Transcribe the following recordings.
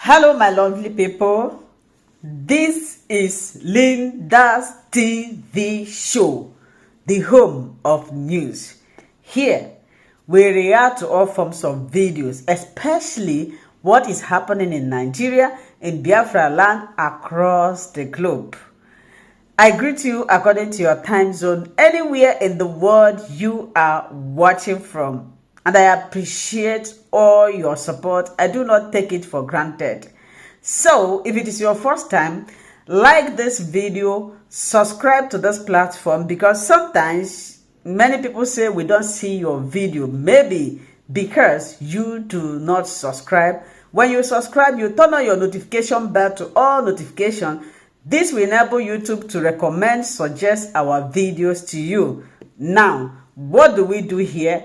Hello, my lovely people. This is Linda's TV show, the home of news. Here, we react to all forms of videos, especially what is happening in Nigeria, in Biafra land, across the globe. I greet you according to your time zone, anywhere in the world you are watching from. And I appreciate all your support. I do not take it for granted. So, if it is your first time, like this video, subscribe to this platform, because sometimes many people say we don't see your video. Maybe because you do not subscribe. When you subscribe, you turn on your notification bell to all notifications. This will enable YouTube to recommend, suggest our videos to you. Now, what do we do here?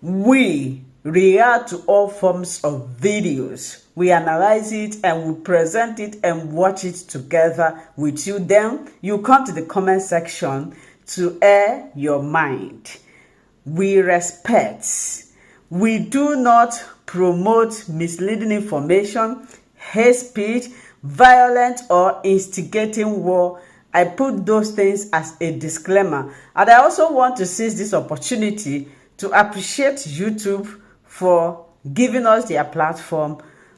We react to all forms of videos. We analyze it and we present it and watch it together with you. Then you come to the comment section to air your mind. We respect. We do not promote misleading information, hate speech, violent or instigating war. I put those things as a disclaimer. And I also want to seize this opportunity to appreciate YouTube for giving us their platform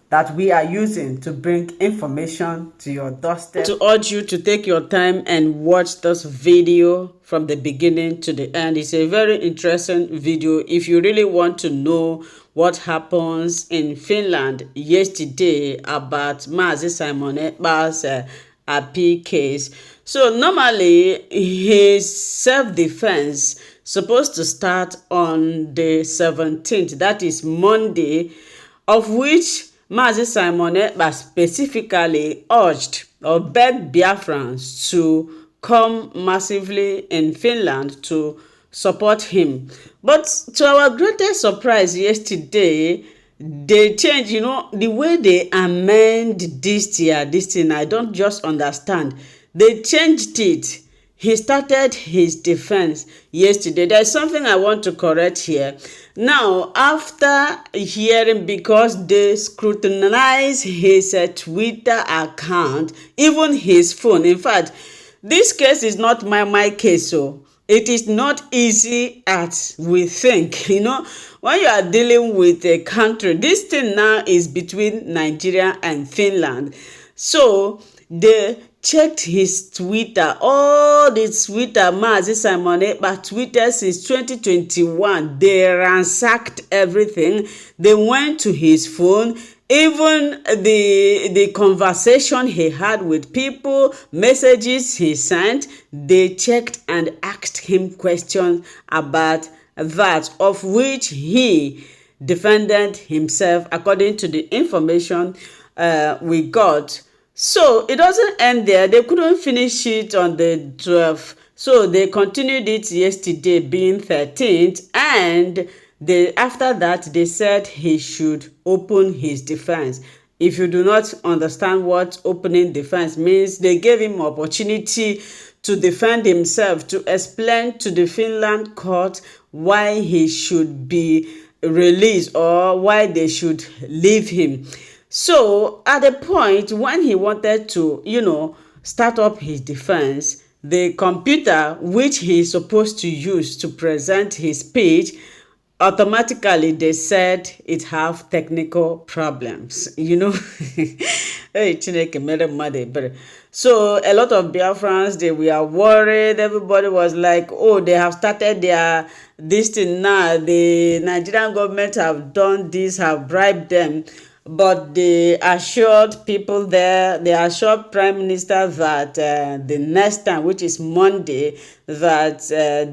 that we are using to bring information to your doorstep. To urge you to take your time and watch this video from the beginning to the end. It's a very interesting video if you really want to know what happens in Finland yesterday about Mazi Simon Ekpa's appeal case. So normally his self-defense supposed to start on the 17th, that is Monday, of which Mazi Simon Ekpa specifically urged or begged Biafrans to come massively in Finland to support him. But to our greatest surprise yesterday, they changed, the way they amend this thing, I don't just understand. They changed it. He started his defense yesterday. There's something I want to correct here. Now, after hearing, because they scrutinize his Twitter account, even his phone. In fact, this case is not my case, so it is not easy as we think. When you are dealing with a country, this thing now is between Nigeria and Finland. So they checked his Twitter, all the Twitter Mazi Simon Ekpa Twitter since 2021. They ransacked everything. They went to his phone, even the conversation he had with people, messages he sent. They checked and asked him questions about that, of which he defended himself according to the information we got. So it doesn't end there. They couldn't finish it on the 12th. So they continued it yesterday, being 13th. And after that, they said he should open his defense. If you do not understand what opening defense means, they gave him opportunity to defend himself, to explain to the Finland court why he should be released or why they should leave him. So at the point when he wanted to, start up his defense, the computer which he is supposed to use to present his speech, automatically they said it have technical problems. Hey, Chineke mere mmadụ ebere. So a lot of Biafrans, they were worried. Everybody was like, oh, they have started this thing now. The Nigerian government have done this, have bribed them. But they assured people there, they assured Prime Minister that the next time, which is Monday, that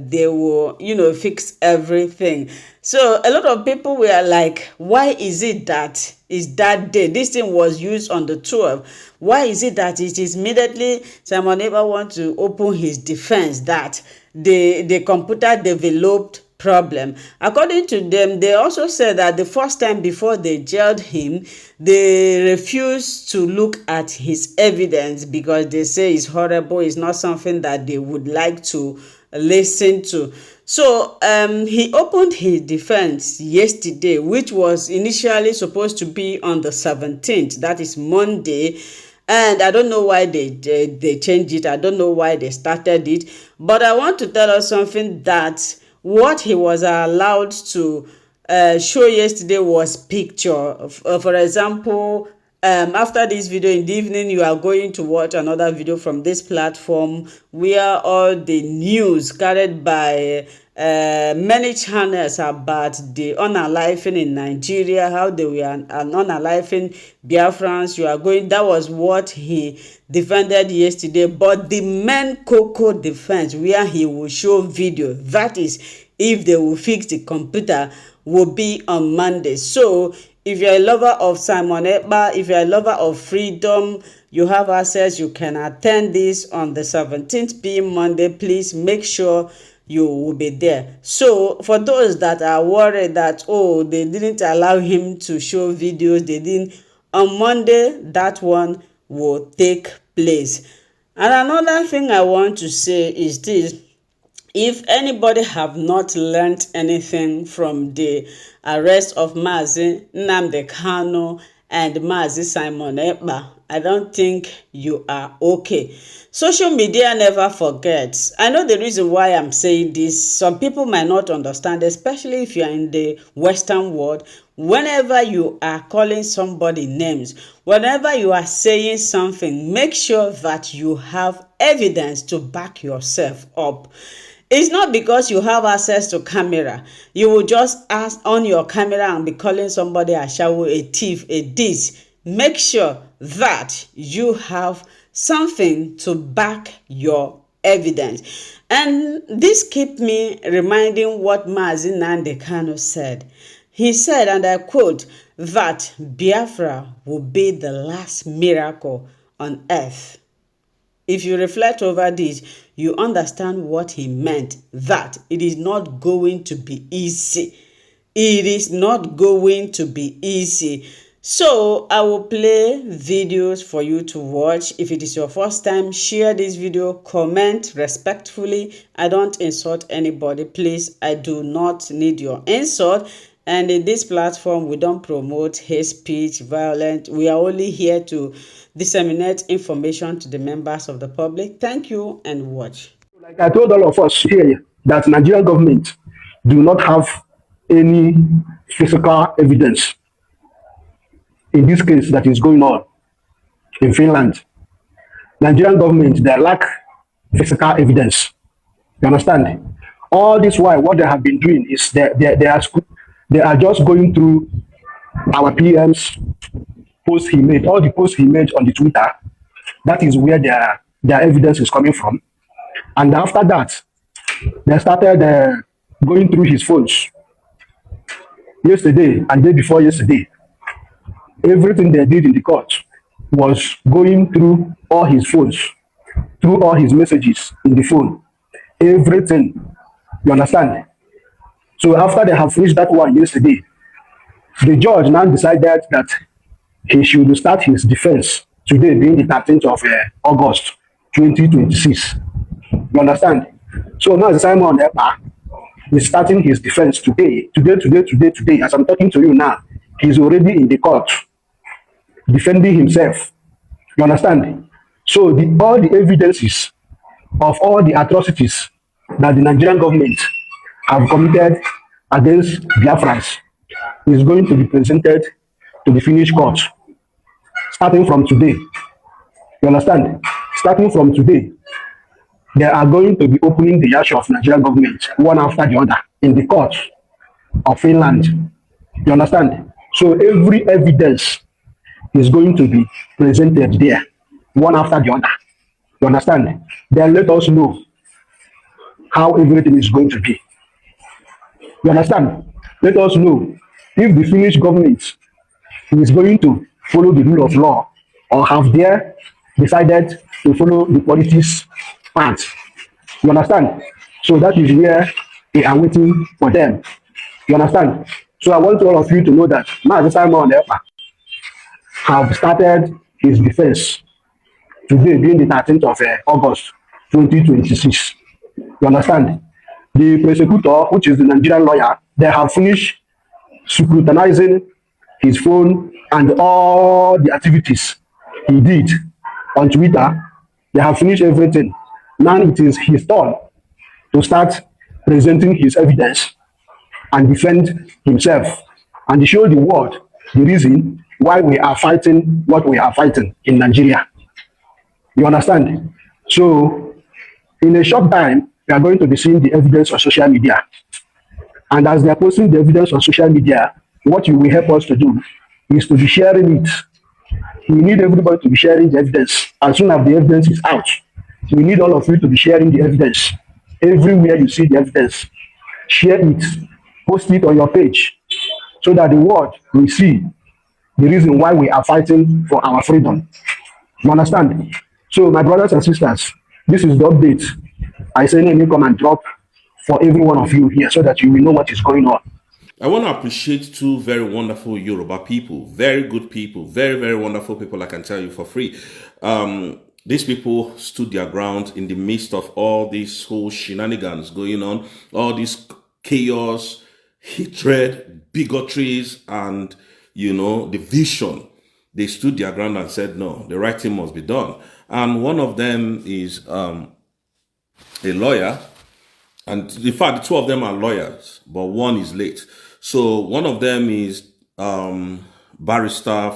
they will, fix everything. So a lot of people were like, why is it that is that day? This thing was used on the 12th. Why is it that it is immediately Simon Ekpa want to open his defense that the computer developed problem? According to them, they also said that the first time before they jailed him, they refused to look at his evidence because they say it's horrible. It's not something that they would like to listen to. So he opened his defense yesterday, which was initially supposed to be on the 17th, that is Monday. And I don't know why they changed it. I don't know why they started it. But I want to tell us something, that what he was allowed to show yesterday was picture. For example, after this video in the evening, you are going to watch another video from this platform where all the news carried by many channels about the unaliving in Nigeria, how they were unaliving Biafrans. You are going, that was what he defended yesterday. But the main cocoa defense, where he will show video, that is if they will fix the computer, will be on Monday. So if you're a lover of Simon Ekpa, if you're a lover of freedom, you have access, you can attend this on the 17th being Monday. Please make sure you will be there. So for those that are worried that, oh, they didn't allow him to show videos, they didn't, on Monday, that one will take place. And another thing I want to say is this: if anybody have not learned anything from the arrest of Mazi Nnamdi Kanu and Mazi Simon Ekpa, I don't think you are okay. Social media never forgets. I know the reason why I'm saying this. Some people might not understand, especially if you are in the Western world. Whenever you are calling somebody names, whenever you are saying something, make sure that you have evidence to back yourself up. It's not because you have access to camera. You will just ask on your camera and be calling somebody a shawo, a thief, a this. Make sure that you have something to back your evidence. And this keep me reminding what Mazi Nnamdi Kanu said. He said, and I quote, that Biafra will be the last miracle on earth. If you reflect over this, you understand what he meant, that it is not going to be easy. It is not going to be easy. So I will play videos for you to watch. If it is your first time, share this video, comment respectfully. I don't insult anybody, please. I do not need your insult. And in this platform, we don't promote hate speech, violence. We are only here to disseminate information to the members of the public. Thank you and watch. Like I told all of us here, that Nigerian government do not have any physical evidence in this case that is going on in Finland. Nigerian government, they lack physical evidence. You understand? All this while, what they have been doing is they are just going through our PM's post he made, all the posts he made on the Twitter. That is where their evidence is coming from. And after that, they started going through his phones. Yesterday and day before yesterday, everything they did in the court was going through all his phones, through all his messages in the phone, everything. You understand? So after they have finished that one yesterday, the judge now decided that he should start his defense today, being the 13th of August 2026. You understand? So now Simon Ekpa is starting his defense today. As I'm talking to you now, he's already in the court defending himself. You understand? So all the evidences of all the atrocities that the Nigerian government have committed against Biafrans is going to be presented to the Finnish court starting from today. You understand? Starting from today, they are going to be opening the yash of Nigerian government one after the other in the court of Finland. You understand? So every evidence is going to be presented there one after the other. You understand? Then let us know how everything is going to be. You understand? Let us know if the Finnish government is going to follow the rule of law or have they decided to follow the politics part. You understand? So that is where we are waiting for them. You understand? So I want all of you to know that Mazi Simon Ekpa have started his defense today, being the 13th of August 2026. You understand? The prosecutor, which is the Nigerian lawyer, they have finished scrutinizing his phone and all the activities he did on Twitter. They have finished everything. Now it is his turn to start presenting his evidence and defend himself and show the world the reason why we are fighting what we are fighting in Nigeria. You understand? So, in a short time, we are going to be seeing the evidence on social media. And as they are posting the evidence on social media, what you will help us to do is to be sharing it. We need everybody to be sharing the evidence. As soon as the evidence is out, we need all of you to be sharing the evidence. Everywhere you see the evidence, share it, post it on your page, so that the world will see the reason why we are fighting for our freedom. You understand? So, my brothers and sisters, this is the update. I say, let me come and drop for every one of you here so that you will know what is going on. I want to appreciate two very wonderful Yoruba people, very good people, very, very wonderful people, I can tell you for free. These people stood their ground in the midst of all these whole shenanigans going on, all this chaos, hatred, bigotries, and, division. They stood their ground and said, no, the right thing must be done. And one of them is a lawyer. And in fact, the two of them are lawyers, but one is late. So one of them is barrister,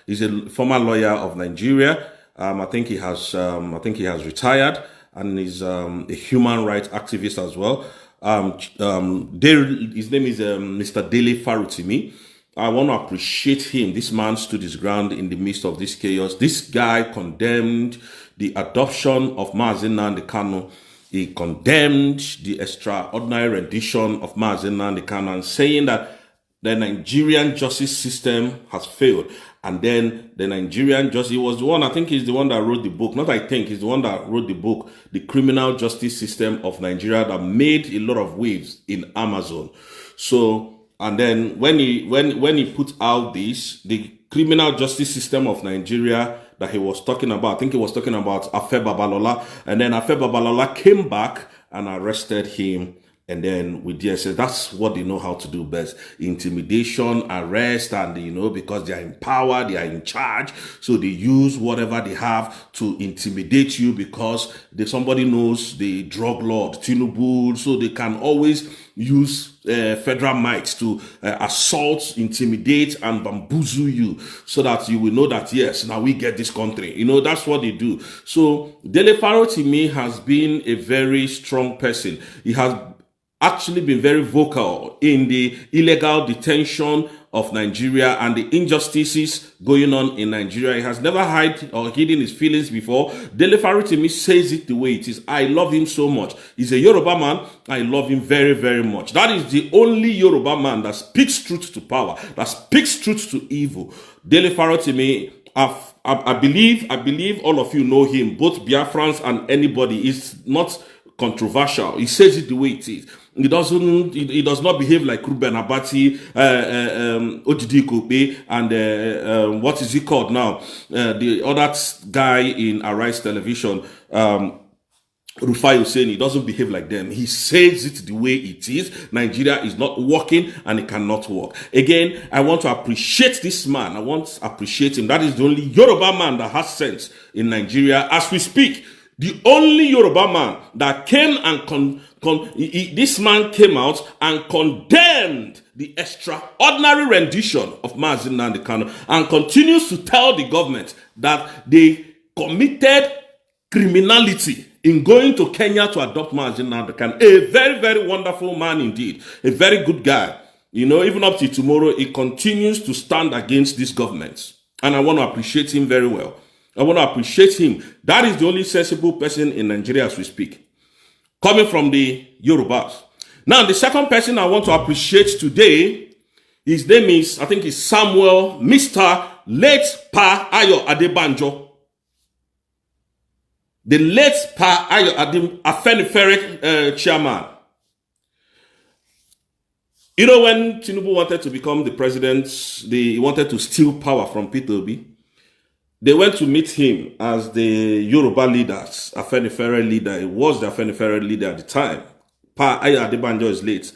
he's a former lawyer of Nigeria. I think he has retired, and is a human rights activist as well. His name is Mr. Dele Farutimi. I want to appreciate him. This man stood his ground in the midst of this chaos. This guy condemned the adoption of Mazi Nnamdi Kanu. He condemned the extraordinary rendition of Mazi Nnamdi Kanu, and saying that the Nigerian justice system has failed. And then the Nigerian justice, he was the one, I think he's the one that wrote the book. Not I think, he's the one that wrote the book, The Criminal Justice System of Nigeria, that made a lot of waves in Amazon. So, and then when he put out the criminal justice system of Nigeria that he was talking about, I think he was talking about Afe Babalola, and then Afe Babalola came back and arrested him. And then with DSS, that's what they know how to do best. Intimidation, arrest, and, because they are in power, they are in charge. So they use whatever they have to intimidate you, because somebody knows the drug lord, Tinubu. So they can always use federal might to assault, intimidate, and bamboozle you, so that you will know that, yes, now we get this country. That's what they do. So Dele Farutimi has been a very strong person. He has actually been very vocal in the illegal detention of Nigeria and the injustices going on in Nigeria. He has never hidden his feelings before. Dele Farutimi says it the way it is. I love him so much. He's a Yoruba man. I love him very, very much. That is the only Yoruba man that speaks truth to power, that speaks truth to evil. Dele Farutimi, I believe all of you know him, both Biafrans and anybody. Is not controversial. He says it the way it is. He does not behave like Ruben Abati, Odidi Kope, and what is he called now? The other guy in Arise Television, Rufai Hussein. He doesn't behave like them. He says it the way it is. Nigeria is not working, and it cannot work. Again, I want to appreciate this man. I want to appreciate him. That is the only Yoruba man that has sense in Nigeria as we speak. The only Yoruba man that came and this man came out and condemned the extraordinary rendition of Mazi Nnamdi Kanu, and continues to tell the government that they committed criminality in going to Kenya to adopt Mazi Nnamdi Kanu. A very, very wonderful man indeed. A very good guy. Even up to tomorrow, he continues to stand against these governments. And I want to appreciate him very well. I want to appreciate him. That is the only sensible person in Nigeria as we speak, coming from the Yorubas. Now, the second person I want to appreciate today, his name is, I think it's Samuel, Mr. Late Pa Ayo Adebanjo. The late Pa Ayo Afenifere chairman. When Tinubu wanted to become the president, he wanted to steal power from Peter Obi. they went to meet him as the Yoruba leaders, Afenifere leader. He was the Afenifere leader at the time. Pa Ayo Adebanjo is late.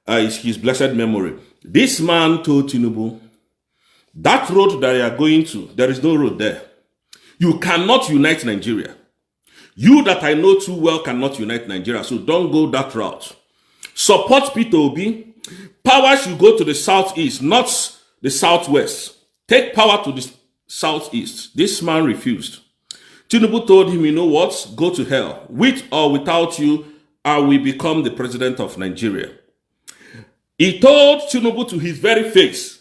His blessed memory. This man told Tinubu, that road that you are going to, there is no road there. You cannot unite Nigeria. You that I know too well cannot unite Nigeria, so don't go that route. Support Peter Obi. Power should go to the southeast, not the southwest. Take power to the southeast. This man refused. Tinubu told him, you know what? Go to hell. With or without you, I will become the president of Nigeria. He told Tinubu to his very face,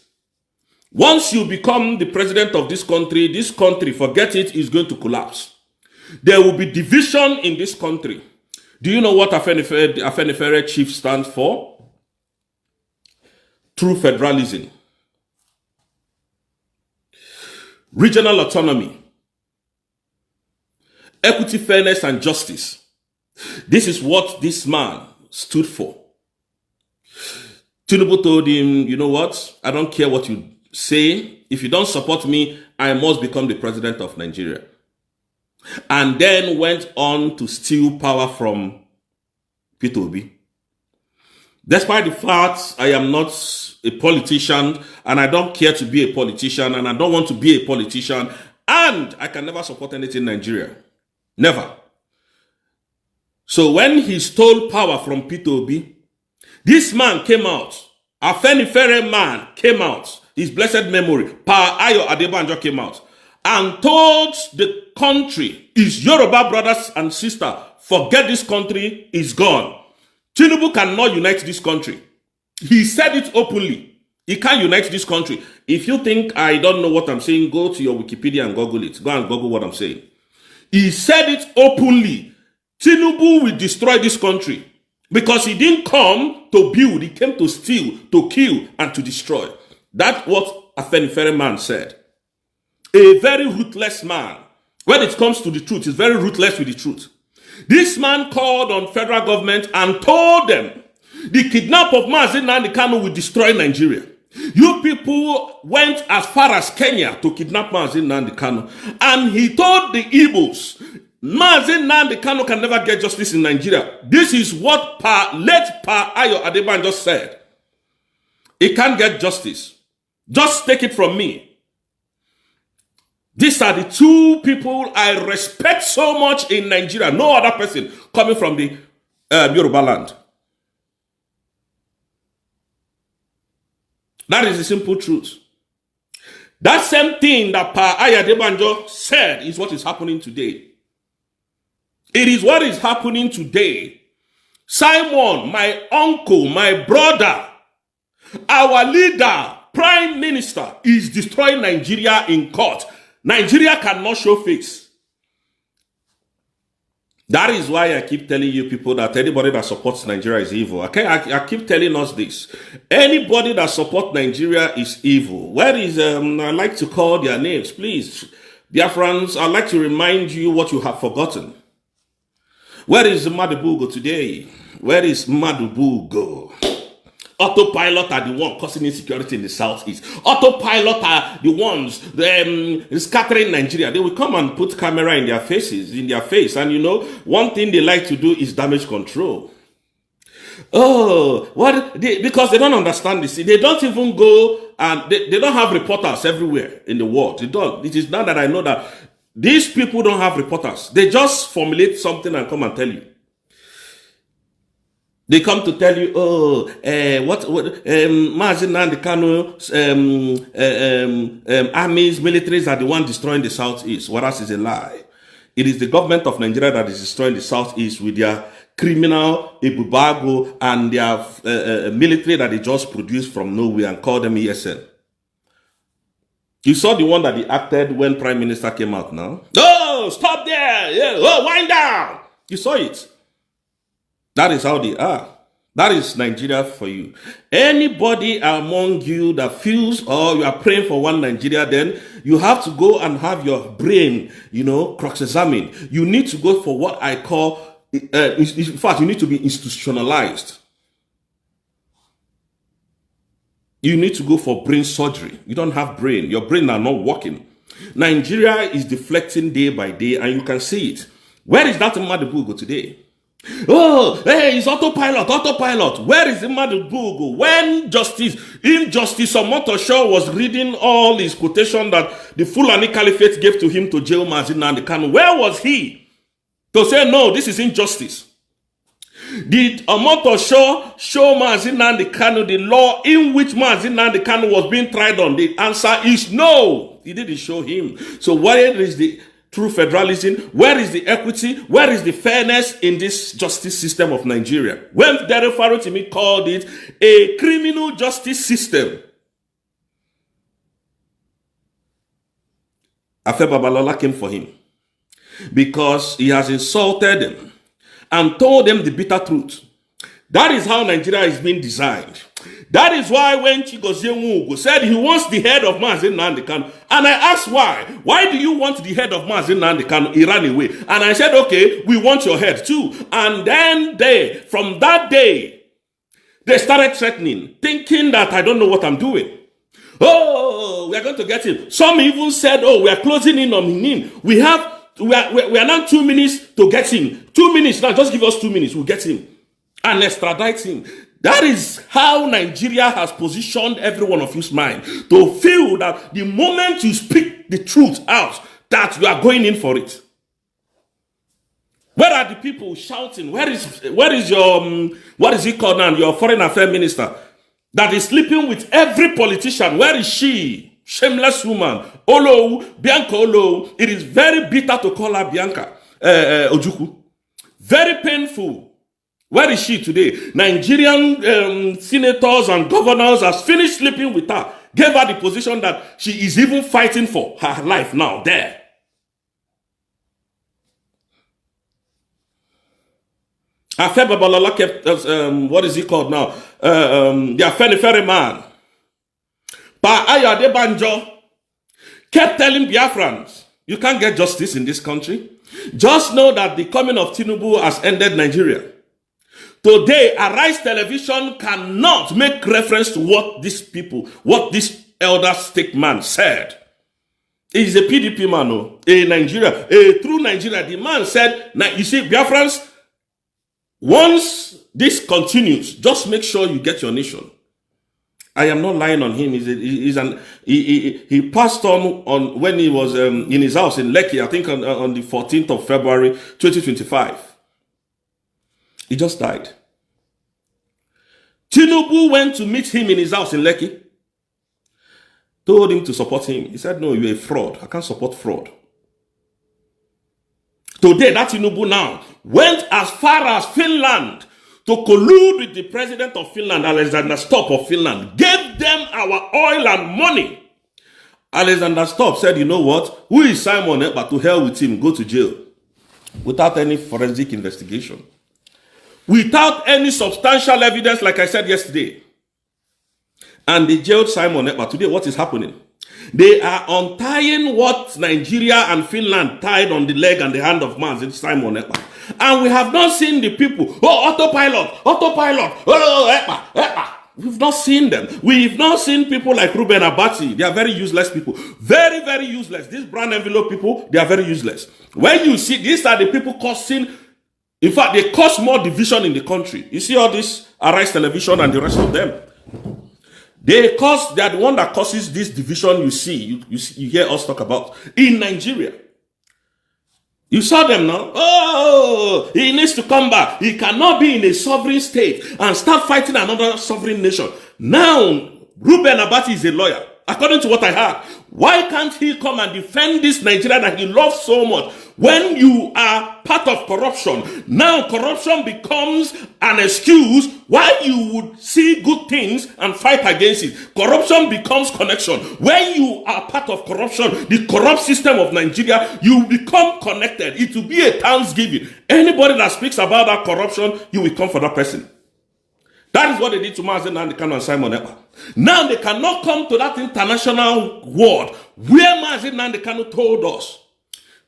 once you become the president of this country, forget it, is going to collapse. There will be division in this country. Do you know what Afenifere chief stands for? True federalism. Regional autonomy. Equity, fairness, and justice. This is what this man stood for. Tinubu told him, you know what? I don't care what you say. If you don't support me, I must become the president of Nigeria. And then went on to steal power from Peter Obi. Despite the fact I am not a politician, and I don't care to be a politician, and I don't want to be a politician, and I can never support anything in Nigeria. Never. So when he stole power from Peter Obi, this man came out, a Afenifere man came out, his blessed memory, Pa Ayo Adebanjo came out, and told the country, his Yoruba brothers and sisters, forget this country, is gone. Tinubu cannot unite this country. He said it openly. He can't unite this country. If you think I don't know what I'm saying, go to your Wikipedia and Google it. Go and Google what I'm saying. He said it openly. Tinubu will destroy this country. Because he didn't come to build, he came to steal, to kill, and to destroy. That's what a Afenifere man said. A very ruthless man. When it comes to the truth, he's very ruthless with the truth. This man called on federal government and told them the kidnap of Mazi Nnamdi Kanu will destroy Nigeria. You people went as far as Kenya to kidnap Mazi Nnamdi Kanu, and he told the Igbos, Mazi Nnamdi Kanu can never get justice in Nigeria. This is what late Pa Ayo Adebanjo said. He can't get justice. Just take it from me. These are the two people I respect so much in Nigeria. No other person coming from the Yoruba land. That is the simple truth. That same thing that Pa Ayo Adebanjo said is what is happening today. It is what is happening today. Simon, my uncle, my brother, our leader, prime minister, is destroying Nigeria in court. Nigeria cannot show face. That is why I keep telling you people that anybody that supports Nigeria is evil. Okay, I keep telling us this. Anybody that supports Nigeria is evil. Where is, I like to call their names, please. Dear friends, I'd like to remind you what you have forgotten. Where is Madubugo today? Where is Madubugo? Autopilot are the one causing insecurity in the southeast. Autopilot are the ones scattering Nigeria. They will come and put camera in their faces, and you know, one thing they like to do is damage control. Oh, because they don't understand this. They don't even go and they don't have reporters everywhere in the world. They don't. It is now that I know that these people don't have reporters. They just formulate something and come and tell you. They come to tell you, oh, Mazi Nnamdi Kanu, armies, militaries are the one destroying the southeast. Whereas it's a lie. It is the government of Nigeria that is destroying the southeast with their criminal Ebubago and their military that they just produced from nowhere and call them ESN. You saw the one that they acted when Prime Minister came out now. Oh, stop there! Yeah. Oh, wind down! You saw it. That is how they are. That is Nigeria for you. Anybody among you that feels, oh, you are praying for one Nigeria, then you have to go and have your brain, cross-examined. You need to go for what I call, in fact, you need to be institutionalized. You need to go for brain surgery. You don't have brain. Your brain are not working. Nigeria is deflecting day by day, and you can see it. Where is that Madubugo today? Oh, hey, it's autopilot, autopilot. Where is the Madubugo? When Injustice Omotosho was reading all his quotation that the Fulani Caliphate gave to him to jail Mazi Nnamdi Kanu, where was he to say, no, this is injustice? Did Omotosho show Mazi Nnamdi Kanu the law in which Mazi Nnamdi Kanu was being tried on? The answer is no. He didn't show him. So where is the true federalism? Where is the equity? Where is the fairness in this justice system of Nigeria? When Dráw Farotimi called it a criminal justice system, Afe Babalola came for him because he has insulted them and told them the bitter truth. That is how Nigeria is being designed. That is why when Chigozie Nwugo said he wants the head of Mazi Nnamdi Kanu, and I asked why. Why do you want the head of Mazi Nnamdi Kanu? He ran away. And I said, okay, we want your head too. And then from that day, they started threatening, thinking that I don't know what I'm doing. Oh, we are going to get him. Some even said, oh, we are closing in on him. We are now 2 minutes to get him. 2 minutes now, just give us 2 minutes, we'll get him and extradite him. That is how Nigeria has positioned every one of you's mind to feel that the moment you speak the truth out, that you are going in for it. Where are the people shouting? Where is your what is he called now? Your foreign affairs minister that is sleeping with every politician? Where is she? Shameless woman. Bianca Olo. It is very bitter to call her Bianca Ojukwu. Very painful. Where is she today? Nigerian senators and governors has finished sleeping with her. Gave her the position that she is even fighting for her life now there. Afe Babalola kept, what is he called now? The Afenifere man. Pa Ayade Banjo kept telling Biafrans, you can't get justice in this country. Just know that the coming of Tinubu has ended Nigeria. Today, Arise Television cannot make reference to what this elder statesman said. He's a PDP man, a true Nigeria. The man said, now you see, Biafrans, once this continues, just make sure you get your nation. I am not lying on him. He passed on when he was in his house in Lekki, I think on the 14th of February, 2025. He just died. Tinubu went to meet him in his house in Lekki. Told him to support him. He said, no, you're a fraud. I can't support fraud. Today, that Tinubu now went as far as Finland to collude with the president of Finland, Alexander Stubb of Finland. Gave them our oil and money. Alexander Stubb said, you know what? Who is Simon Ekpa? To hell with him. Go to jail. Without any forensic investigation. Without any substantial evidence, like I said yesterday. And they jailed Simon Ekpa. Today, what is happening? They are untying what Nigeria and Finland tied on the leg and the hand of Simon Ekpa. And we have not seen the people. Oh, autopilot. Oh, Ekpa. We've not seen them. We've not seen people like Ruben Abati. They are very useless people. Very, very useless. These brown envelope people, they are very useless. When you see, these are the people causing, in fact, they cause more division in the country. You see all this Arise Television and the rest of them. They are the one that causes this division you see, you hear us talk about in Nigeria. You saw them now. Oh, he needs to come back. He cannot be in a sovereign state and start fighting another sovereign nation. Now, Ruben Abati is a lawyer, according to what I heard. Why can't he come and defend this Nigeria that he loves so much? When you are part of corruption, now corruption becomes an excuse why you would see good things and fight against it. Corruption becomes connection. When you are part of corruption, the corrupt system of Nigeria, you become connected. It will be a thanksgiving. Anybody that speaks about that corruption, you will come for that person. That is what they did to Mazi Nnamdi Kanu and Simon Ekpa. Now they cannot come to that international world where Mazi Nnamdi Kanu told us.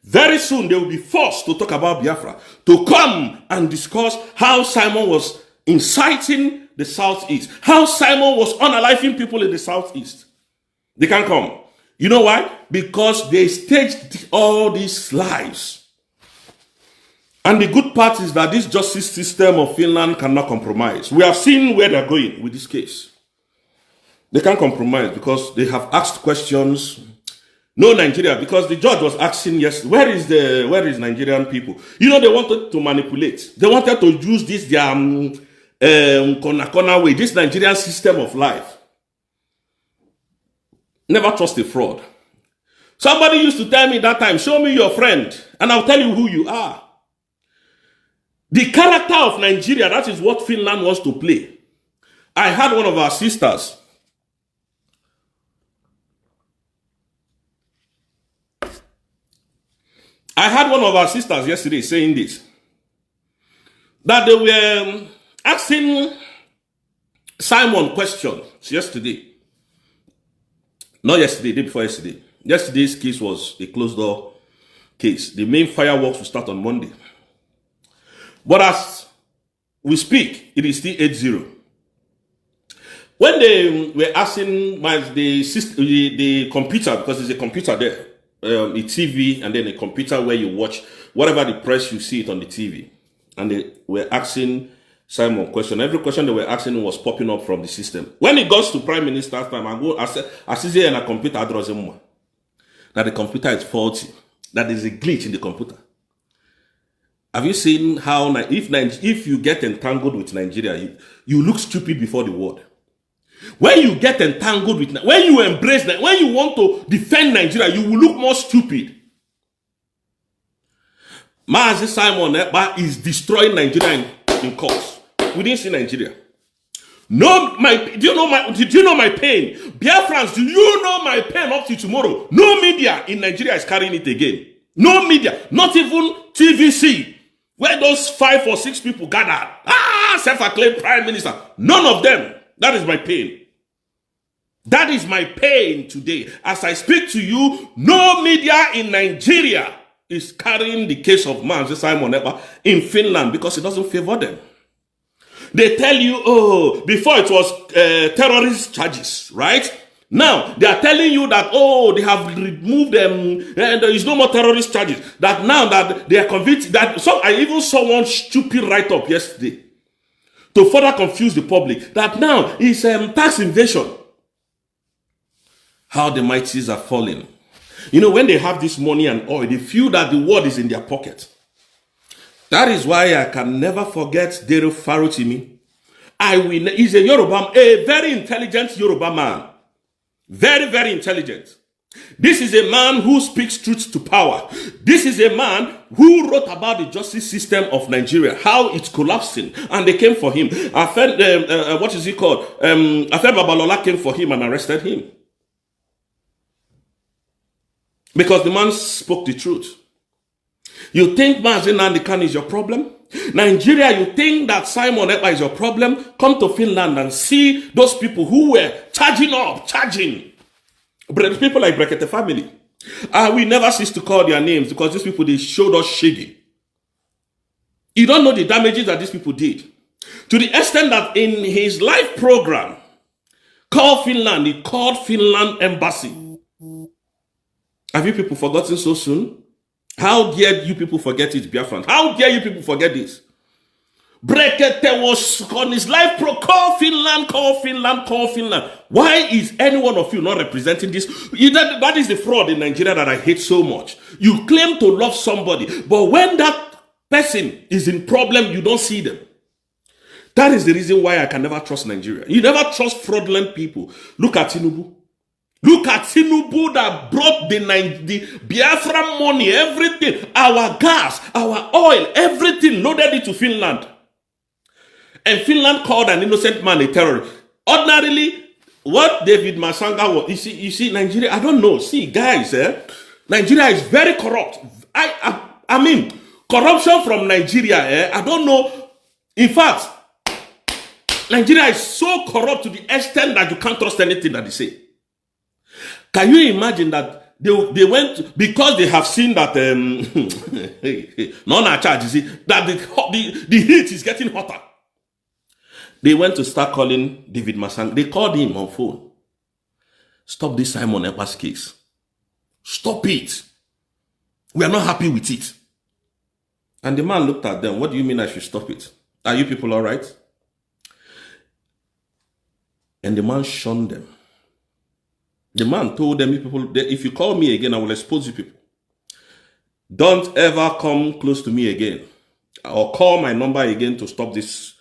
Very soon they will be forced to talk about Biafra, to come and discuss how Simon was inciting the Southeast, how Simon was unaliving people in the Southeast. They can come. You know why? Because they staged all these lies. And the good part is that this justice system of Finland cannot compromise. We have seen where they're going with this case. They can't compromise because they have asked questions. No Nigeria, because the judge was asking, yes, where is Nigerian people? You know, they wanted to manipulate. They wanted to use this their corner way, this Nigerian system of life. Never trust a fraud. Somebody used to tell me that time, show me your friend, and I'll tell you who you are. The character of Nigeria, that is what Finland wants to play. I had one of our sisters. I had one of our sisters yesterday saying this. That they were asking Simon questions yesterday. Not yesterday, day before yesterday. Yesterday's case was a closed door case. The main fireworks will start on Monday. But as we speak, it is still 8-0. When they were asking the computer, because there's a computer there, a TV and then a computer where you watch whatever the press, you see it on the TV. And they were asking Simon question. Every question they were asking was popping up from the system. When it goes to Prime Minister's time, I see there in a computer that the computer is faulty, that there's a glitch in the computer. Have you seen how if you get entangled with Nigeria, you look stupid before the world? When you get entangled with, when you embrace that, when you want to defend Nigeria, you will look more stupid. Mazi Simon Ekpa is destroying Nigeria in courts. We didn't see Nigeria. No, do you know my pain? Biafrans, do you know my pain up to tomorrow? No media in Nigeria is carrying it again. No media, not even TVC, where those 5 or 6 people gathered. Self-acclaimed prime minister. None of them. That is my pain. That is my pain today. As I speak to you, no media in Nigeria is carrying the case of Mazi Simon Ekpa in Finland because it doesn't favor them. They tell you, oh, before it was terrorist charges, right? Now, they are telling you that, oh, they have removed them, and there is no more terrorist charges. That now that they are convicted, that I even saw one stupid write-up yesterday to further confuse the public, that now is tax invasion. How the mighties are falling. You know, when they have this money and oil, they feel that the world is in their pocket. That is why I can never forget Dráw Farotimi. He's a Yoruba, a very intelligent Yoruba man. Very, very intelligent. This is a man who speaks truth to power. This is a man who wrote about the justice system of Nigeria, how it's collapsing, and they came for him. What is he called? Afe Babalola came for him and arrested him. Because the man spoke the truth. You think Mazi Nnamdi Kanu is your problem? Nigeria, you think that Simon Ekpa is your problem? Come to Finland and see those people who were charging. People like Brekete family. We never cease to call their names because these people, they showed us shaggy. You don't know the damages that these people did. To the extent that in his live program, called Finland, he called Finland embassy. Have you people forgotten so soon? How dare you people forget it, Biafran? How dare you people forget this? Brekete was on his live pro, call Finland, call Finland, call Finland. Why is any one of you not representing this? That is the fraud in Nigeria that I hate so much. You claim to love somebody, but when that person is in problem, you don't see them. That is the reason why I can never trust Nigeria. You never trust fraudulent people. Look at Tinubu. Look at Tinubu that brought the Biafra money, everything, our gas, our oil, everything, loaded it to Finland. And Finland called an innocent man a terrorist. Ordinarily, what David Masanga was, you see, Nigeria, I don't know. See, guys, Nigeria is very corrupt. I mean, corruption from Nigeria, I don't know. In fact, Nigeria is so corrupt to the extent that you can't trust anything that they say. Can you imagine that they went, because they have seen that that the heat is getting hotter. They went to start calling David Masang. They called him on phone. Stop this Simon Ekpa's case. Stop it. We are not happy with it. And the man looked at them. What do you mean I should stop it? Are you people all right? And the man shunned them. The man told them, if you call me again, I will expose you people. Don't ever come close to me again or call my number again to stop this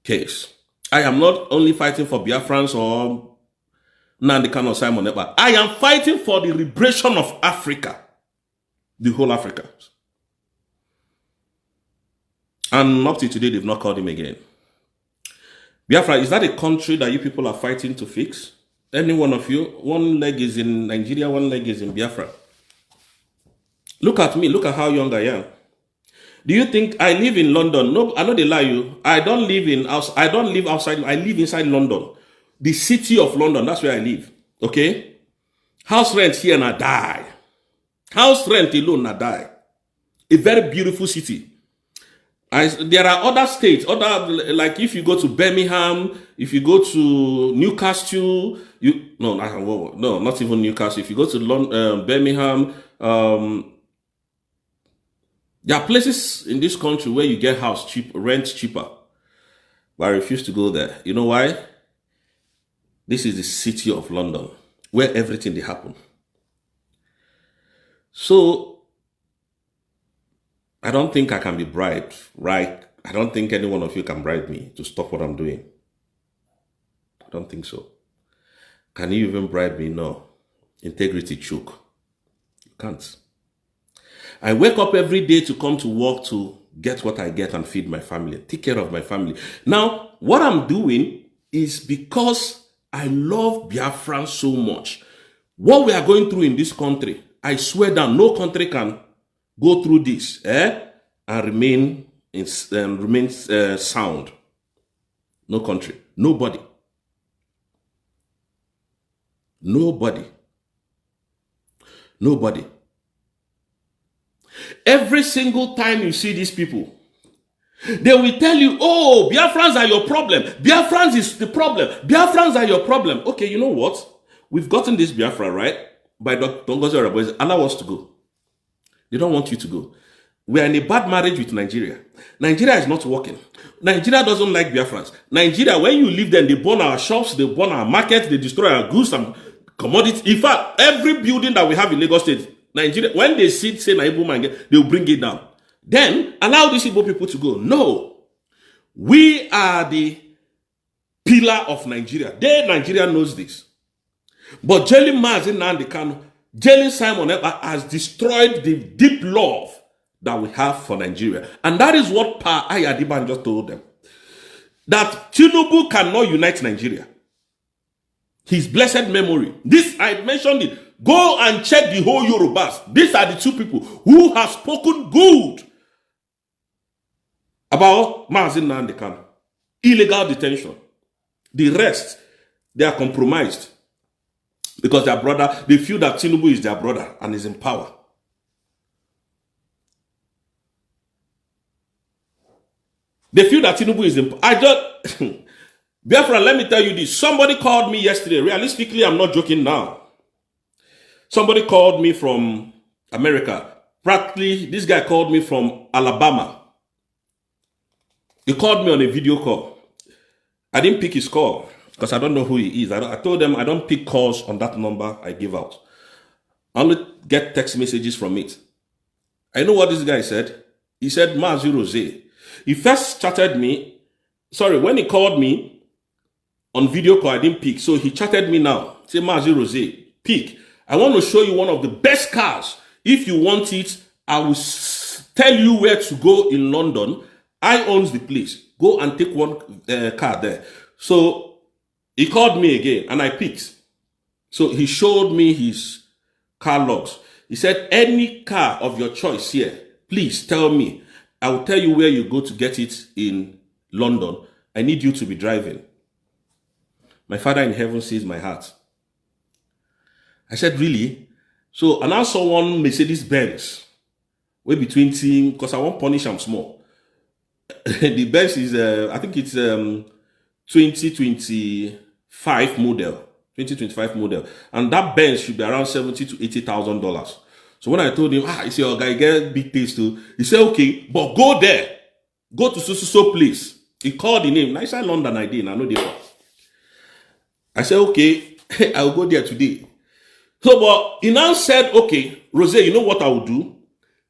case. I am not only fighting for Biafrans or Nnamdi Kanu or Simon Ekpa. I am fighting for the liberation of Africa, the whole Africa. And up to today, they've not called him again. Biafra, is that a country that you people are fighting to fix? Any one of you, one leg is in Nigeria, one leg is in Biafra. Look at me, look at how young I am. Do you think I live in London? No, I know they lie you. I don't live outside, I live inside London. The city of London, that's where I live. Okay? House rent here and I die. House rent alone and I die. A very beautiful city. There are other states, like if you go to Birmingham, if you go to Newcastle, not even Newcastle. If you go to Birmingham, there are places in this country where you get house cheap, rent cheaper. But I refuse to go there. You know why? This is the city of London, where everything they happen. So I don't think I can be bribed, right? I don't think any one of you can bribe me to stop what I'm doing. I don't think so. Can you even bribe me? No. Integrity choke. You can't. I wake up every day to come to work to get what I get and feed my family, take care of my family. Now, what I'm doing is because I love Biafran so much. What we are going through in this country, I swear that no country can go through this and remain sound. No country. Nobody. Nobody. Nobody. Every single time you see these people, they will tell you, oh, Biafrans are your problem. Biafrans is the problem. Biafrans are your problem. Okay, you know what? We've gotten this Biafra, right? By Dr. Ngozi, allow us to go. They don't want you to go. We are in a bad marriage with Nigeria. Nigeria is not working. Nigeria doesn't like Biafrans. Nigeria, when you live there, they burn our shops, they burn our markets, they destroy our goods and commodities. In fact, every building that we have in Lagos State, Nigeria, when they say na Igbo man, they will bring it down. Then allow these Igbo people to go. No. We are the pillar of Nigeria. Nigeria knows this. But jailing Nnamdi Kanu, jailing Simon Ekpa has destroyed the deep love that we have for Nigeria. And that is what Pa Ayadiban just told them. That Tinubu cannot unite Nigeria. His blessed memory. This, I mentioned it. Go and check the whole Yorubas. These are the two people who have spoken good about Nnamdi Kanu. Illegal detention. The rest, they are compromised. Because their brother, they feel that Tinubu is their brother and is in power. They feel that Tinubu is in power. Biafra, let me tell you this. Somebody called me yesterday. Realistically, I'm not joking now. Somebody called me from America. Practically, this guy called me from Alabama. He called me on a video call. I didn't pick his call because I don't know who he is. I told them I don't pick calls on that number I give out. I only get text messages from it. I know what this guy said. He said, C0Urt. He first chatted me. Sorry, when he called me on video call, I didn't pick. So he chatted me now. Say, C0Urt, pick. I want to show you one of the best cars. If you want it, I will tell you where to go in London. I own the place. Go and take one car there. So he called me again and I picked. So he showed me his car logs. He said, any car of your choice here, please tell me. I will tell you where you go to get it in London. I need you to be driving. My Father in heaven sees my heart. I said, really? So, and I saw one Mercedes-Benz. Way between team, because I won't punish them small. The Benz is, I think it's 2025 model. 2025 model. And that Benz should be around $70,000 to $80,000. So when I told him, he said, oh, guy, get big taste too. He said, okay, but go there. Go to so place. He called the name. Nice London I did. I know the I said, okay, I'll go there today. So, but he now said, okay, Rose, you know what I will do?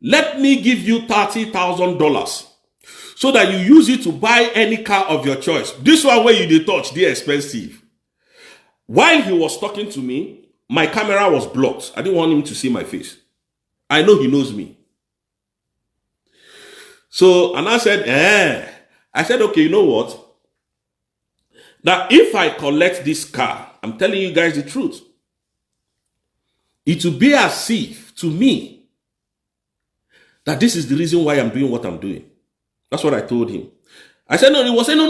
Let me give you $30,000 so that you use it to buy any car of your choice. This one where you did touch, they're expensive. While he was talking to me, my camera was blocked. I didn't want him to see my face. I know he knows me. So, and I said, I said, okay, you know what? That if I collect this car, I'm telling you guys the truth, it will be as if, to me, that this is the reason why I'm doing what I'm doing. That's what I told him. I said, no, he was saying, no,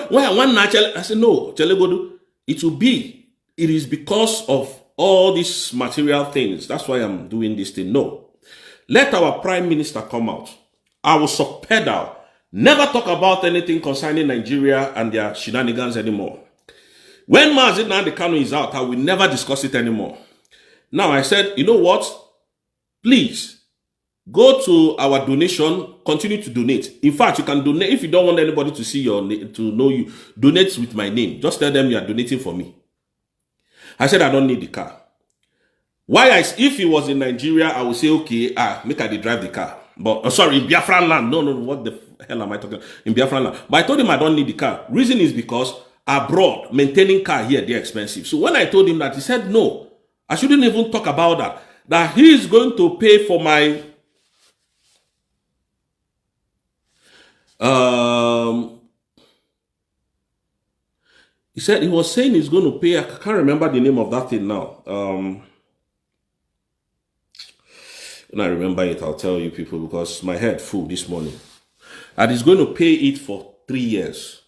why one natural? I said, no, it will be. It is because of all these material things. That's why I'm doing this thing. No. Let our prime minister come out. I will subpedal. Never talk about anything concerning Nigeria and their shenanigans anymore. When Nnamdi Kanu is out, I will never discuss it anymore. Now I said, you know what? Please, go to our donation, continue to donate. In fact, you can donate. If you don't want anybody to see your name, to know you, donate with my name. Just tell them you are donating for me. I said, I don't need the car. If he was in Nigeria, I would say, okay, make I drive the car. But, sorry, in Biafran land. No, what the hell am I talking about? In Biafran land. But I told him I don't need the car. Reason is because abroad, maintaining car here, they're expensive. So when I told him that, he said, no, I shouldn't even talk about that. That he is going to pay for my he said he was saying he's going to pay. I can't remember the name of that thing now. When I remember it, I'll tell you people, because my head full this morning. And he's going to pay it for 3 years.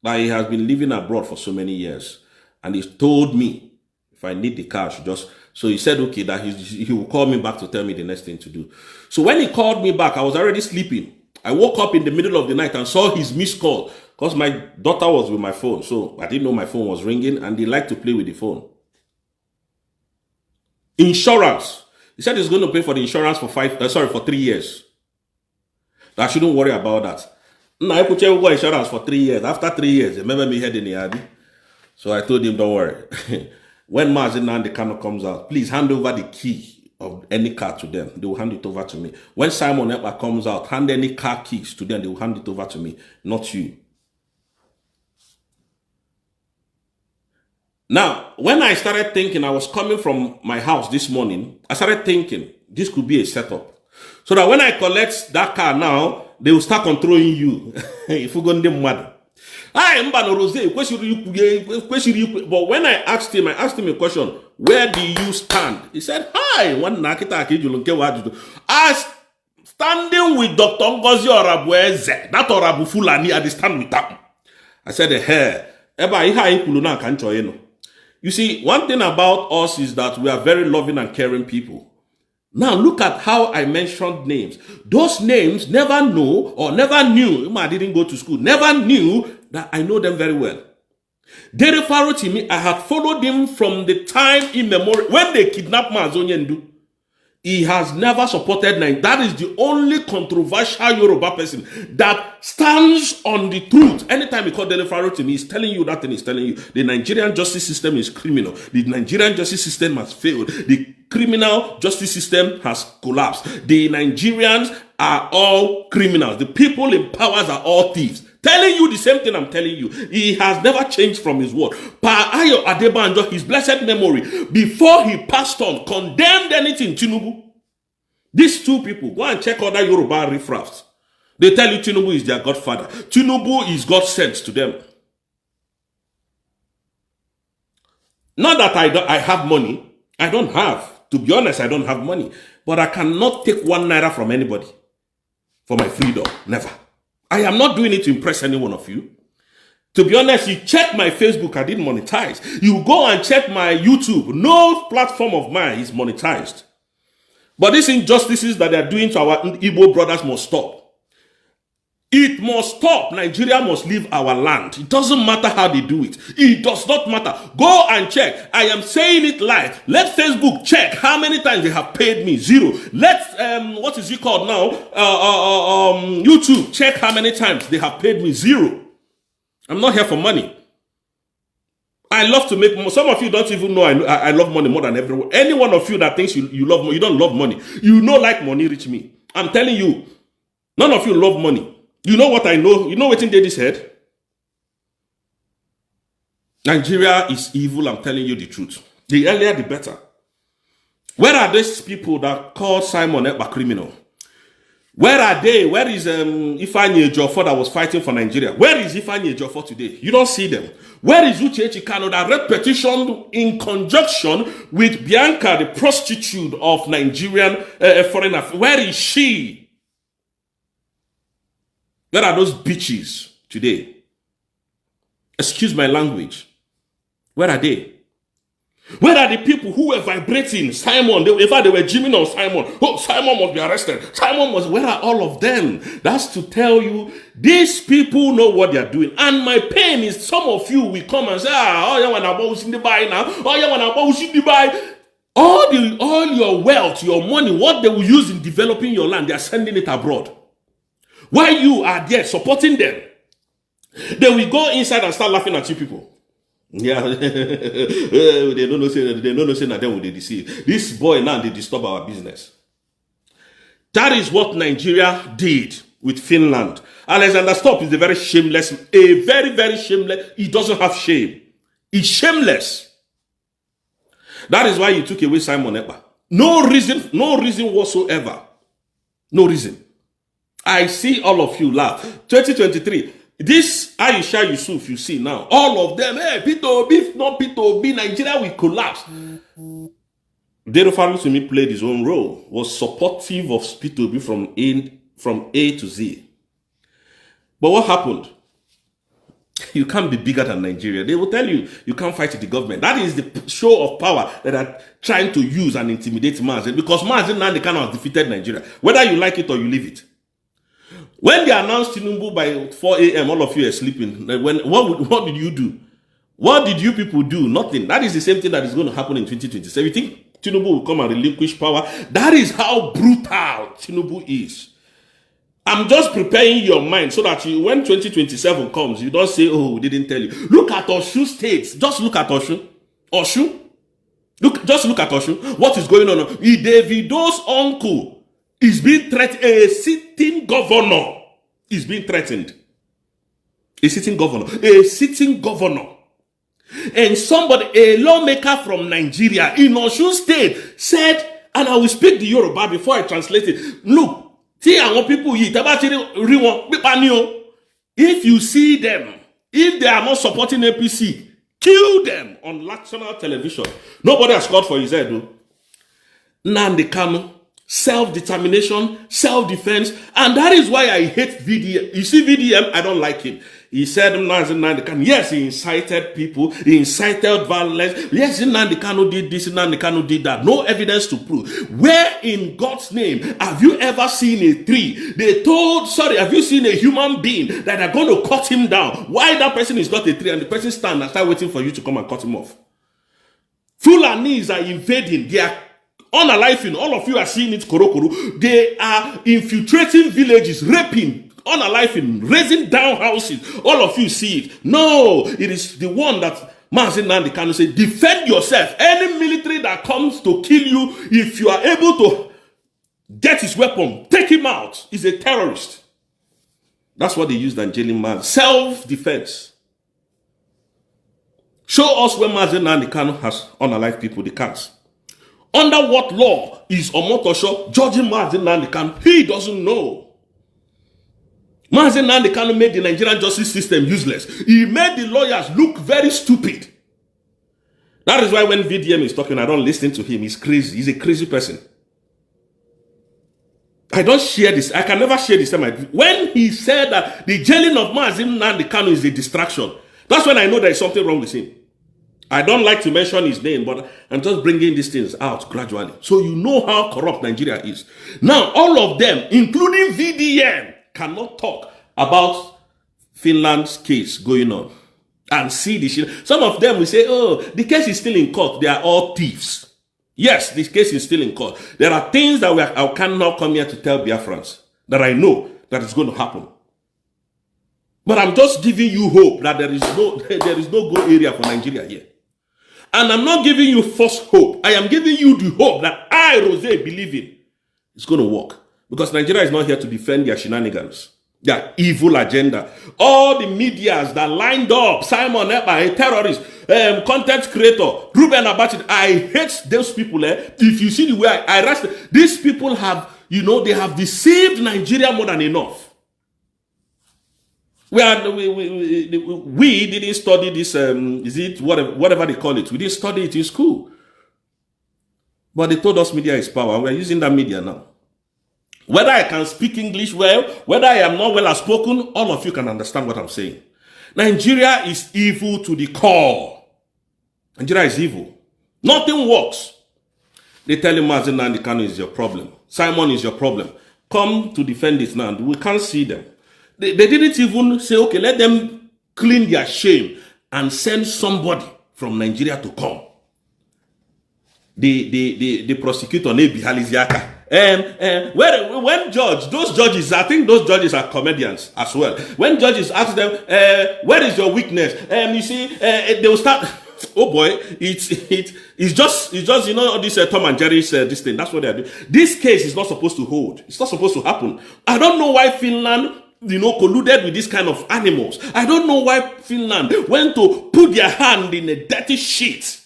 Like, he has been living abroad for so many years. And he told me if I need the car, I should just. So he said, okay, that he will call me back to tell me the next thing to do. So when he called me back, I was already sleeping. I woke up in the middle of the night and saw his missed call, because my daughter was with my phone. So I didn't know my phone was ringing, and they like to play with the phone. Insurance. He said he's going to pay for the insurance for 3 years. That I shouldn't worry about that. Now I put your insurance for 3 years. After 3 years, remember me head in the yard. So I told him, don't worry. When Nnamdi Kanu comes out, please hand over the key of any car to them. They will hand it over to me. When Simon Ekpa comes out, hand any car keys to them. They will hand it over to me, not you. Now, when I started thinking, I was coming from my house this morning, I started thinking this could be a setup. So that when I collect that car now, they will start controlling you. If you go to mad. But when I asked him a question, where do you stand? He said, hi, I standing with Dr. Ngozi Orabueze, that Orabu Fulani, I stand with them. I said, you see, one thing about us is that we are very loving and caring people. Now, look at how I mentioned names. Those names never know or never knew, I didn't go to school, never knew that I know them very well. Dere Farotimi, I had followed him from the time immemorial, when they kidnapped Mazonyendu. He has never supported Nigeria. That is the only controversial Yoruba person that stands on the truth. Anytime you call Dele Faro to me, he's telling you that thing. He's telling you the Nigerian justice system is criminal. The Nigerian justice system has failed. The criminal justice system has collapsed. The Nigerians are all criminals. The people in powers are all thieves. Telling you the same thing I'm telling you. He has never changed from his word. Pa Ayo Adebanjo, his blessed memory, before he passed on, condemned anything Tinubu. These two people, go and check other Yoruba riffraffs. They tell you Tinubu is their godfather. Tinubu is God sent to them. Not that I have money. I don't have. To be honest, I don't have money. But I cannot take 1 naira from anybody for my freedom. Never. I am not doing it to impress any one of you. To be honest, you check my Facebook, I didn't monetize. You go and check my YouTube. No platform of mine is monetized. But these injustices that they are doing to our Igbo brothers must stop. It must stop. Nigeria must leave our land. It doesn't matter how they do it. It does not matter. Go and check. I am saying it live. Let Facebook check how many times they have paid me. 0. Let what is it called now? YouTube check how many times they have paid me. 0. I'm not here for money. I love to make money. Some of you don't even know I love money more than everyone. Any one of you that thinks you love money, you don't love money. You know like money reach me. I'm telling you, none of you love money. You know what I know? You know what in this head? Nigeria is evil, I'm telling you the truth. The earlier, the better. Where are these people that call Simon Ekpa criminal? Where are they? Where is Ifeanyi Ejiofor that was fighting for Nigeria? Where is Ifeanyi Ejiofor today? You don't see them. Where is Uche Kano that read petition in conjunction with Bianca, the prostitute of Nigerian foreign affairs? Where is she? Where are those bitches today? Excuse my language. Where are they? Where are the people who were vibrating Simon? In fact, they were gymming on Simon. Oh, Simon must be arrested. Simon must. Where are all of them? That's to tell you, these people know what they are doing. And my pain is some of you will come and say, oh, you want to buy the buy now. Oh, you want to buy. All your wealth, your money, what they will use in developing your land, they are sending it abroad. While you are there supporting them, they will go inside and start laughing at you people. Yeah, they don't know say that they will deceive. This boy now, they disturb our business. That is what Nigeria did with Finland. Alexander Stubb is a very shameless, very shameless. He doesn't have shame. He's shameless. That is why you took away Simon Ekpa. No reason whatsoever. No reason. I see all of you laugh. 2023, this Aisha Yusuf you see now, all of them, hey, Peter Obi, not Peter Obi, Nigeria will collapse. Dráw Farutimi played his own role, was supportive of Peter Obi from A to Z. But what happened? You can't be bigger than Nigeria. They will tell you, you can't fight the government. That is the show of power that are trying to use and intimidate Mazen. Because Mazen now, they cannot defeated Nigeria. Whether you like it or you leave it. When they announced Tinubu by 4 a.m., all of you are sleeping. What did you do? What did you people do? Nothing. That is the same thing that is going to happen in 2027. You think Tinubu will come and relinquish power? That is how brutal Tinubu is. I'm just preparing your mind so that when 2027 comes, you don't say, oh, we didn't tell you. Look at Osun State. Just look at Osun. Just look at Osun. What is going on? Davido's uncle is being threatened. A sitting governor is being threatened. A sitting governor. And a lawmaker from Nigeria in Osun State said, and I will speak the Yoruba before I translate it. Look, if you see them, if they are not supporting APC, kill them on national television. Nobody has called for his head, though. Nnamdi Kanu, self-determination, self-defense, and that is why I hate VDM. You see VDM, I don't like him. He said, yes, he incited people, he incited violence. Yes, Nnamdi Kanu did this, Nnamdi Kanu did that. No evidence to prove. Where in God's name have you ever seen a tree? Have you seen a human being that are going to cut him down? Why that person is not a tree and the person stand and start waiting for you to come and cut him off? Fulanis are invading. They are unaliving. All of you are seeing it, Korokoro. They are infiltrating villages, raping, unaliving, raising down houses. All of you see it. No, it is the one that Mazen Nnamdi Kanu say, defend yourself. Any military that comes to kill you, if you are able to get his weapon, take him out. He's a terrorist. That's what they used on jailing man. Self-defense. Show us where Mazen Nnamdi Kanu has unalived people. They can't. Under what law is Omotosho judging Mazen Nnamdi Kanu? He doesn't know. Mazen Nnamdi Kanu made the Nigerian justice system useless. He made the lawyers look very stupid. That is why when VDM is talking, I don't listen to him. He's crazy. He's a crazy person. I don't share this. I can never share this. When he said that the jailing of Mazen Nnamdi Kanu is a distraction, that's when I know there is something wrong with him. I don't like to mention his name, but I'm just bringing these things out gradually. So you know how corrupt Nigeria is. Now, all of them, including VDM, cannot talk about Finland's case going on and see the shit. Some of them will say, oh, the case is still in court. They are all thieves. Yes, this case is still in court. There are things that I cannot come here to tell Biafrans that I know that is going to happen. But I'm just giving you hope that there is no go area for Nigeria here. And I'm not giving you false hope. I am giving you the hope that I, Rose, believe in. It's going to work. Because Nigeria is not here to defend their shenanigans, their evil agenda. All the medias that lined up, Simon Ekpa, a terrorist, content creator, Ruben Abati, I hate those people. If you see the way I arrest them, these people have, they have deceived Nigeria more than enough. We didn't study this, is it whatever they call it? We didn't study it in school. But they told us media is power. We're using that media now. Whether I can speak English well, whether I am not well spoken, all of you can understand what I'm saying. Nigeria is evil to the core. Nigeria is evil. Nothing works. They tell him Mazen Nnamdi Kanu is your problem. Simon is your problem. Come to defend it now. We can't see them. They didn't even say, okay, let them clean their shame and send somebody from Nigeria to come. The prosecutor, Nebi Haliziaka. When those judges, I think those judges are comedians as well. When judges ask them, where is your weakness? You see, they will start, oh boy, it's just this Tom and Jerry's this thing. That's what they are doing. This case is not supposed to hold. It's not supposed to happen. I don't know why Finland, colluded with this kind of animals. I don't know why Finland went to put their hand in a dirty shit.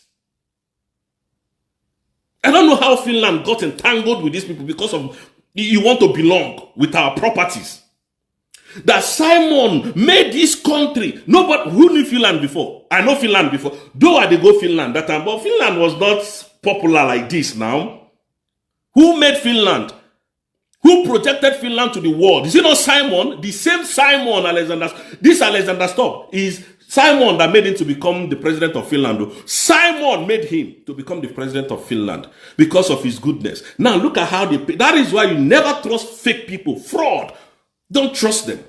I don't know how Finland got entangled with these people because of you want to belong with our properties. That Simon made this country. Nobody who knew Finland before. I know Finland before. Though I did go Finland that time, but Finland was not popular like this now. Who made Finland? Who projected Finland to the world? Is it not Simon? The same Simon Alexander. This Alexander Stubb is Simon that made him to become the president of Finland. Simon made him to become the president of Finland because of his goodness. Now look at how they pay. That is why you never trust fake people. Fraud. Don't trust them.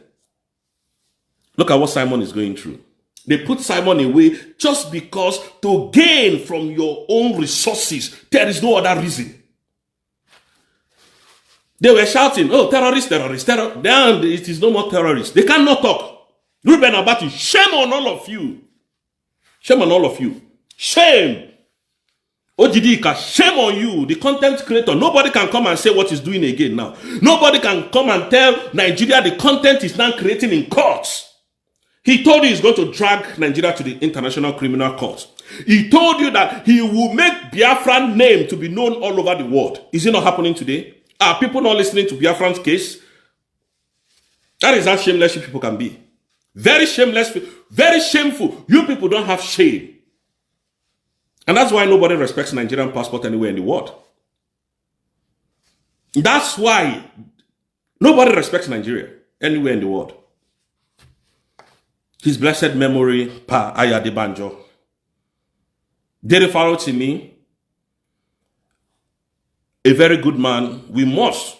Look at what Simon is going through. They put Simon away just because to gain from your own resources. There is no other reason. They were shouting, oh, terrorists. Then it is no more terrorists. They cannot talk. Ruben Abati, shame on all of you. Shame on all of you. Shame. Ojidika, shame on you, the content creator. Nobody can come and say what he's doing again now. Nobody can come and tell Nigeria the content is now creating in courts. He told you he's going to drag Nigeria to the International Criminal Court. He told you that he will make Biafran name to be known all over the world. Is it not happening today? Are people not listening to Biafran's case? That is how shameless you people can be. Very shameless, very shameful. You people don't have shame. And that's why nobody respects Nigerian passport anywhere in the world. That's why nobody respects Nigeria anywhere in the world. His blessed memory, Pa Ayadebanjo. Dere Farotimi, a very good man. We must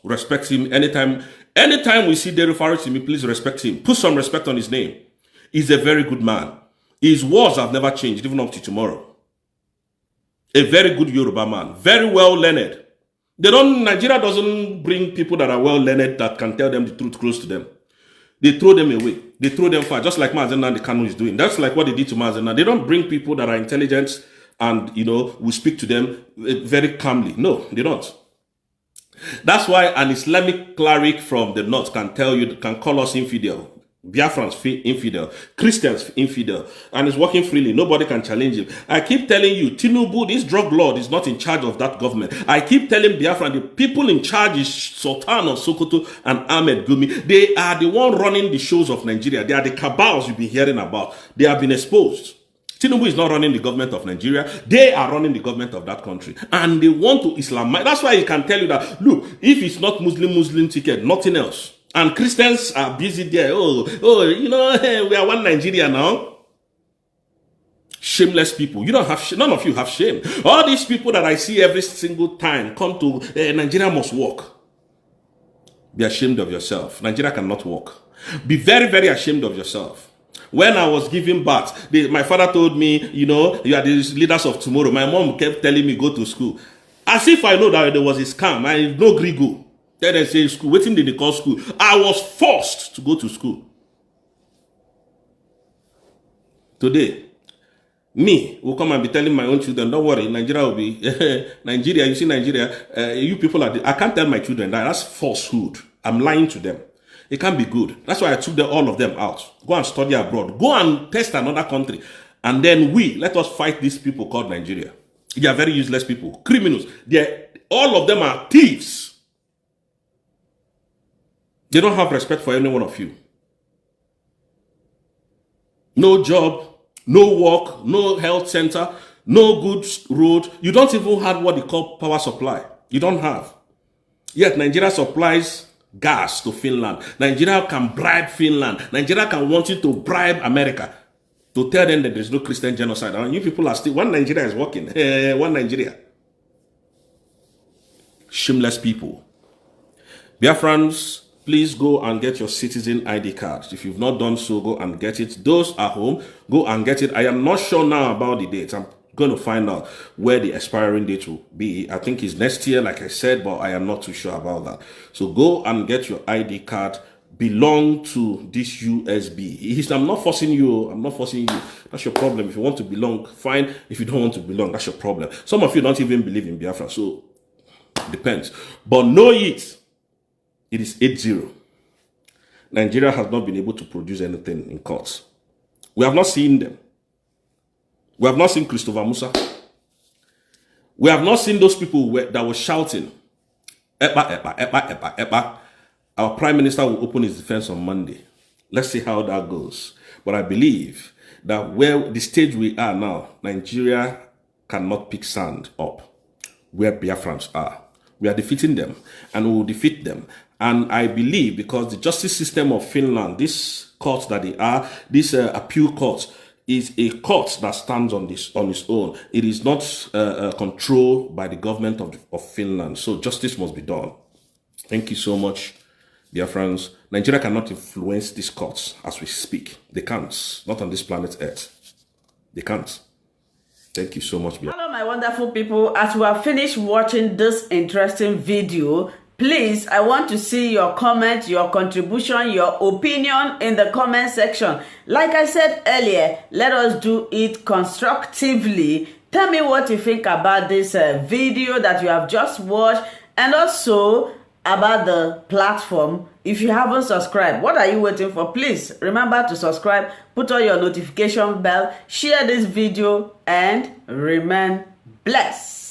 respect him anytime we see Dere Farotimi, please respect him. Put some respect on his name. He's a very good man. His words have never changed, even up to tomorrow. A very good Yoruba man. Very well learned. Nigeria doesn't bring people that are well learned that can tell them the truth close to them. They throw them away. They throw them far, just like Mazen Nnamdi Kanu is doing. That's like what they did to Mazen Nnamdi. They don't bring people that are intelligent and, we speak to them very calmly. No, they don't. That's why an Islamic cleric from the north can call us infidel. Biafrans infidel, Christians infidel, and is working freely. Nobody can challenge him. I keep telling you, Tinubu, this drug lord, is not in charge of that government. I keep telling Biafran, the people in charge is Sultan of Sokoto and Ahmed Gumi. They are the one running the shows of Nigeria. They are the cabals you've been hearing about. They have been exposed. Tinubu is not running the government of Nigeria. They are running the government of that country. And they want to Islamize. That's why he can tell you that, look, if it's not Muslim ticket, nothing else. And Christians are busy there. We are one Nigeria now. Shameless people. You don't have none of you have shame. All these people that I see every single time come to Nigeria must work. Be ashamed of yourself. Nigeria cannot work. Be very, very ashamed of yourself. When I was giving birth, my father told me, you know, you are the leaders of tomorrow. My mom kept telling me, go to school. As if I know that there was a scam. I no gree go. Then they say school. Waiting did they call school? I was forced to go to school. Today, me will come and be telling my own children, don't worry, Nigeria will be, Nigeria, you see Nigeria, you people are, I can't tell my children that. That's falsehood. I'm lying to them. It can't be good. That's why I took all of them out. Go and study abroad. Go and test another country. And then let us fight these people called Nigeria. They are very useless people. Criminals. All of them are thieves. They don't have respect for any one of you. No job, no work, no health center, no good road. You don't even have what they call power supply. You don't have. Yet Nigeria supplies gas to Finland. Nigeria can bribe Finland. Nigeria can want you to bribe America to tell them that there's no Christian genocide. And you people are still, one Nigeria is working. One Nigeria. Shameless people. Biafrans, please go and get your citizen ID cards. If you've not done so, go and get it. Those at home, go and get it. I am not sure now about the date. I'm going to find out where the expiring date will be. I think it's next year, like I said, but I am not too sure about that. So go and get your ID card. Belong to this USB. I'm not forcing you. I'm not forcing you. That's your problem. If you want to belong, fine. If you don't want to belong, that's your problem. Some of you don't even believe in Biafra, so depends. But know it. It is 8-0. Nigeria has not been able to produce anything in courts. We have not seen them. We have not seen Christopher Musa. We have not seen those people that were shouting, Ekpa, Ekpa, Ekpa, Ekpa, Ekpa. Our Prime Minister will open his defense on Monday. Let's see how that goes. But I believe that where the stage we are now, Nigeria cannot pick sand up where Biafrans are. We are defeating them, and we will defeat them. And I believe because the justice system of Finland, this court that they are, this appeal court, is a court that stands on its own. It is not controlled by the government of Finland. So justice must be done. Thank you so much, dear friends. Nigeria cannot influence these courts as we speak. They can't. Not on this planet Earth. They can't. Thank you so much. Hello, my wonderful people. As we have finished watching this interesting video, please, I want to see your comment, your contribution, your opinion in the comment section. Like I said earlier, let us do it constructively. Tell me what you think about this video that you have just watched, and also about the platform. If you haven't subscribed, what are you waiting for? Please remember to subscribe, put on your notification bell, share this video, and remain blessed.